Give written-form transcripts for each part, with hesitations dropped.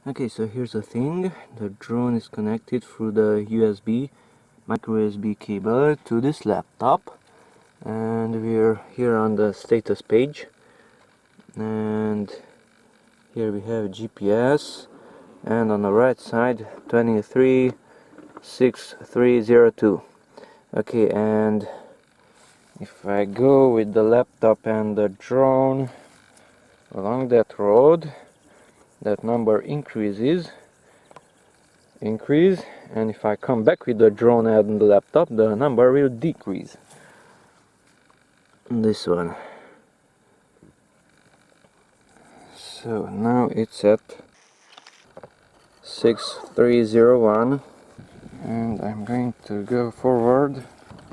Okay, so here's the thing. The drone is connected through the USB, micro USB cable to this laptop, and we're here on the status page, and here we have GPS, and on the right side 236302. Okay, and if I go with the laptop and the drone along that road, that number increase, and if I come back with the drone and the laptop, the number will decrease. This one. So now it's at 6301, and I'm going to go forward.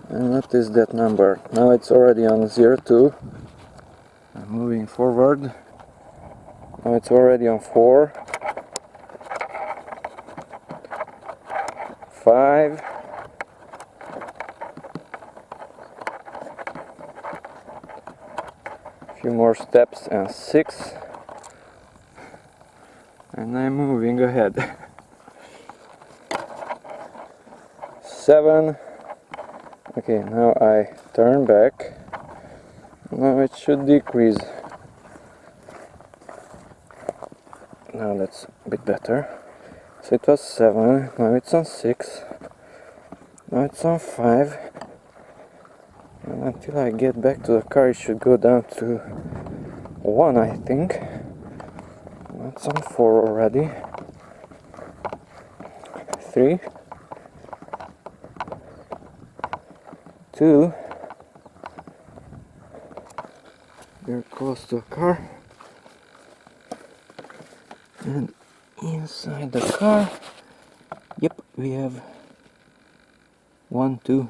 And what is that number? Now it's already on 02. I'm moving forward. Now it's already on 4, 5, 2 more steps, and 6, and I'm moving ahead. 7. Okay, now I turn back. Now it should decrease. Now that's a bit better. So it was 7, now it's on 6, now it's on 5, and until I get back to the car it should go down to 1, I think. Now it's on 4 already. 3, 2, we're close to the car, and inside the car, yep, we have 1, 2,